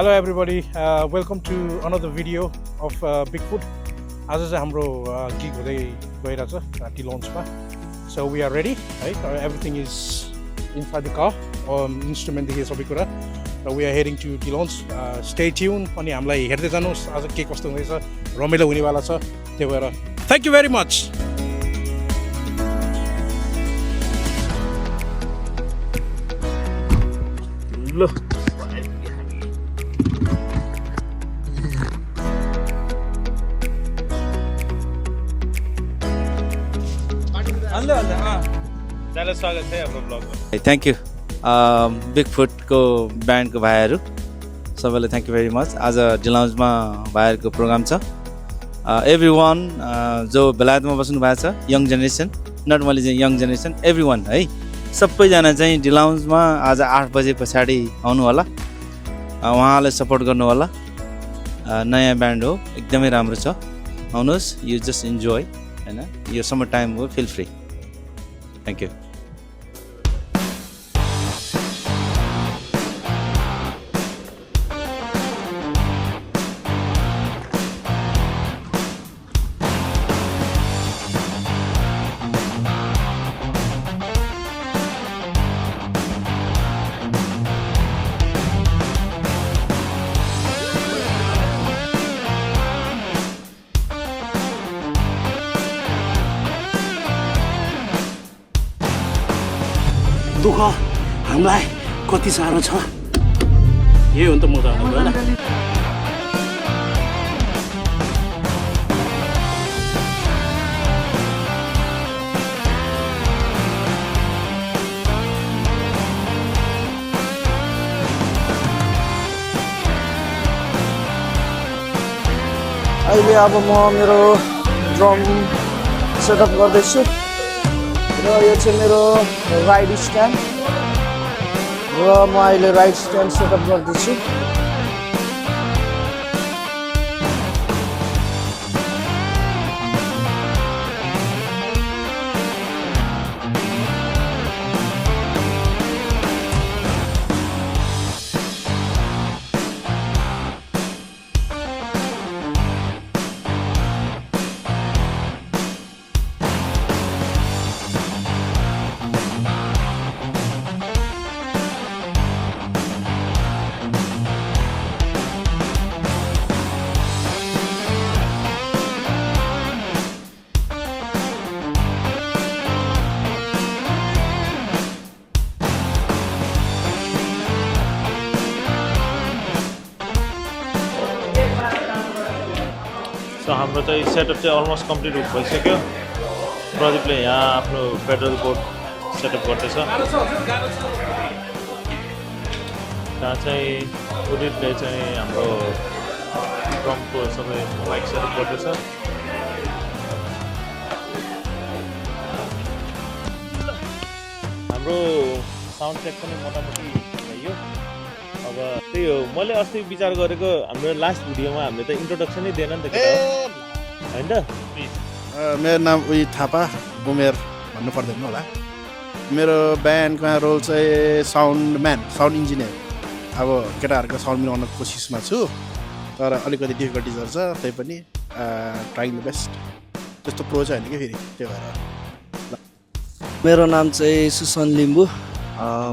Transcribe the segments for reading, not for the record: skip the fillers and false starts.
Hello everybody, welcome to another video of Bigfoot. आज चाहिँ हाम्रो gig हुँदै गइरहेछ T लन्चमा. So we are ready, right? Everything is inside the car. Instrument देखि सबै कुरा. We are heading to tea lunch. Stay tuned. अनि हामीलाई हेर्दै जानुहोस् आज के कस्तो हुँदैछ. रमाइलो हुनेवाला छ. त्यही भएर Thank you very much. ल स्वागत छ हाम्रो ब्लगमा. थ्याङ्क यू बिगफुटको ब्यान्डको भाइहरू सबैलाई थ्याङ्क यू भेरी मच. आज डिलाउन्जमा भाइहरूको प्रोग्राम छ. एभ्री वान जो बेलायतमा बस्नु भएको छ यङ जेनेरेसन, नट ओन्ली चाहिँ यङ जेनेरेसन, एभ्री वान है, सबैजना चाहिँ डिलाउन्जमा आज 8 बजे पछाडि आउनु होला. उहाँलाई सपोर्ट गर्नु होला. नयाँ ब्यान्ड हो, एकदमै राम्रो छ. आउनुहोस्, यु जस्ट इन्जोय होइन. यो समर टाइम हो, फिल फ्री. Thank you. दुःख हामीलाई कति साह्रो छ. यही हो नि त म त होइन. अहिले अब म मेरो ड्रम सेटअप गर्दैछु र यो चाहिँ मेरो राइड स्ट्यान्ड र म अहिले राइड स्ट्यान्ड सेटअप गर्दैछु. सो हाम्रो चाहिँ सेटअप चाहिँ अलमोस्ट कम्प्लिट भइसक्यो. प्रदीपले यहाँ आफ्नो पेडल बोर्ड सेटअप गर्दैछ. त्यहाँ चाहिँ उदितले चाहिँ हाम्रो ड्रमको सबै माइक सेटअप गर्दैछ. हाम्रो साउन्ड चेक पनि मोटामोटी भयो. अब त्यही हो, मैले अस्ति विचार गरेको हाम्रो लास्ट भिडियोमा हामीले त इन्ट्रोडक्सनै दिएन नि त होइन त. मेरो नाम थापा उमेर भन्नु पर्दैन होला. मेरो ब्यान्डको रोल चाहिँ साउन्ड इन्जिनियर. अब केटाहरूको साउन्ड मिलाउन कोसिसमा छु, तर अलिकति डिफिकल्टिजहरू छ. त्यही पनि ट्राइङ द बेस्ट. त्यस्तो प्रो चाहिँ होइन कि फेरि, त्यही भएर. मेरो नाम चाहिँ सुसन लिम्बू.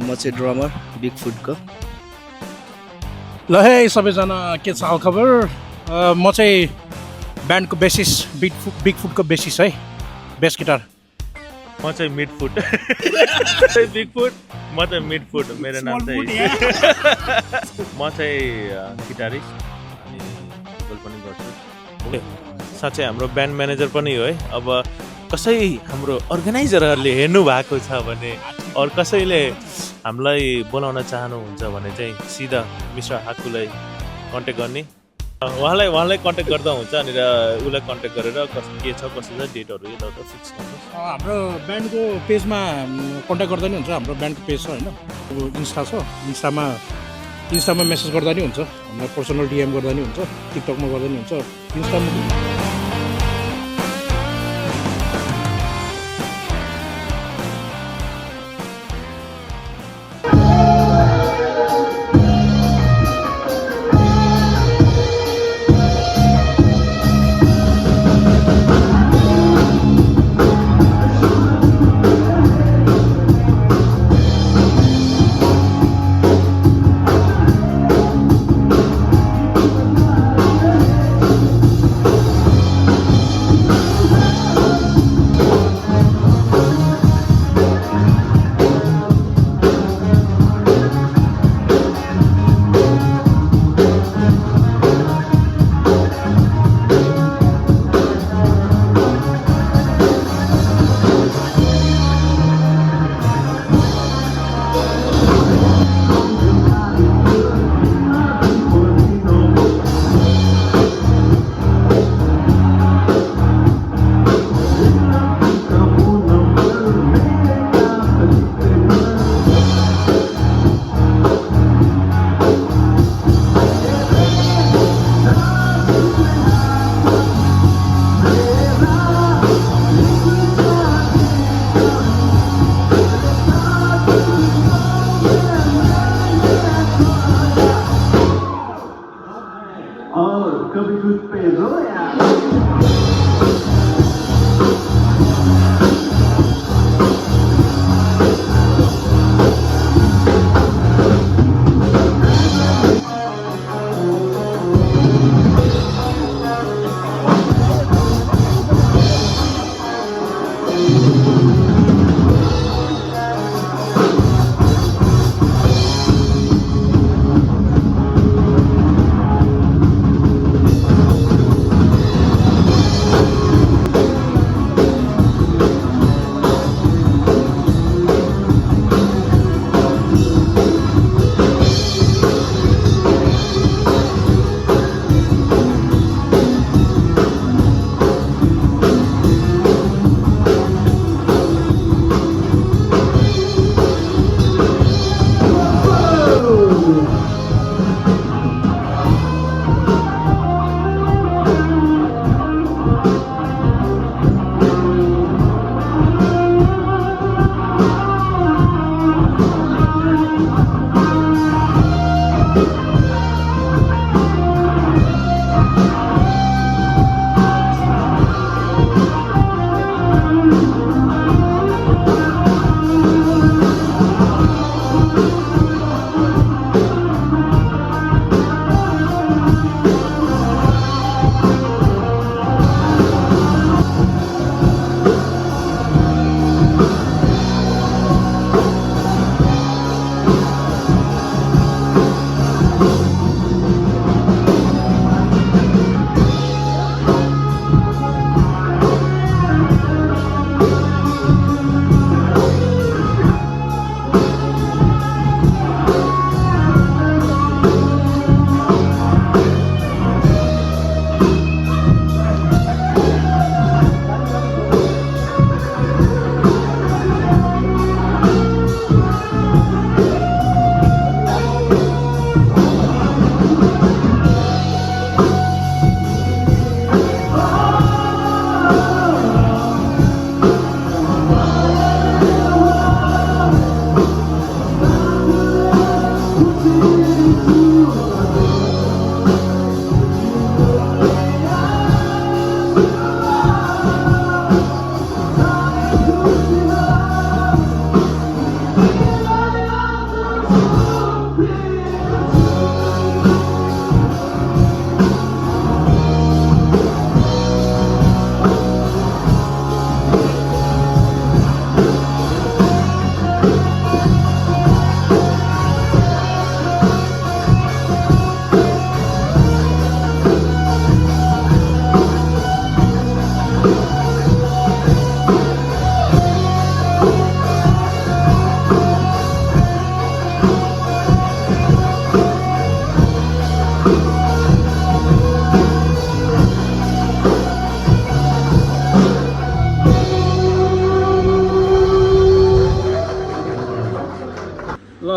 म चाहिँ ड्रमर बिगफुटको. ल है सबैजना, के छ हालखबर. म चाहिँ ब्यान्डको बेसिस, बिगफुटको बेसिस है, बेस गिटार. म चाहिँ मिडफुट. बिगफुट, म चाहिँ मिडफुट. मेरो नाम चाहिँ म चाहिँ गिटारिस्ट अनि भोकल पनि गर्छु. साँच्चै हाम्रो ब्यान्ड म्यानेजर पनि हो है. अब कसै हाम्रो अर्गनाइजरहरूले हेर्नु भएको छ भने अरू कसैले हामीलाई बोलाउन चाहनुहुन्छ भने चाहिँ सिधा मिस्टर हाकुलाई कन्ट्याक्ट गर्ने. उहाँलाई कन्ट्याक्ट गर्दा हुन्छ. अनि उसलाई कन्ट्याक्ट गरेर के छ कसो छ डेटहरू यताउता फिक्स गर्नुहोस्. हाम्रो ब्यान्डको पेजमा कन्ट्याक्ट गर्दा नि हुन्छ. हाम्रो ब्यान्डको पेज छ होइन, इन्स्टा छ. इन्स्टामा मेसेज गर्दा नि हुन्छ. हामीलाई पर्सनल डिएम गर्दा नि हुन्छ. टिकटकमा गर्दा नि हुन्छ. इन्स्टामा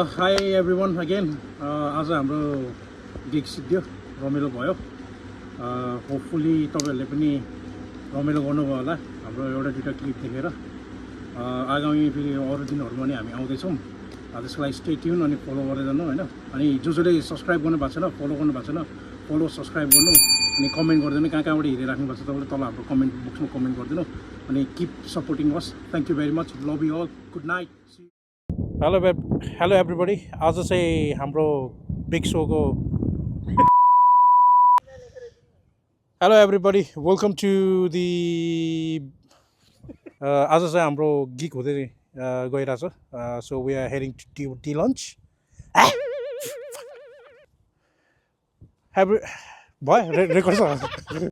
हाई एभ्रिवान अगेन आज हाम्रो गिग सिद्धियो रमाइलो भयो होपफुली तपाईँहरूले पनि रमाइलो गर्नुभयो होला हाम्रो एउटा दुइटा क्लिप देखेर आगामी फेरि अरू दिनहरूमा पनि हामी आउँदैछौँ त्यसको लागि स्टे ट्युन अनि फलो गरेर जानु होइन अनि जसले सब्सक्राइब गर्नु भएको छैन फलो गर्नु भएको छैन फलो सब्सक्राइब गर्नु अनि कमेन्ट गरिदिनु कहाँबाट हेरिराख्नु भएको छ तपाईँले तल हाम्रो कमेन्ट बक्समा कमेन्ट गरिदिनु अनि keep supporting us thank you very much love you all good night hello everybody आज चाहिँ हाम्रो बिग सोको hello everybody welcome to the आज चाहिँ हाम्रो गिग हुँदै गइरहेछ so we are heading to tea lunch भयो रेकर्ड छ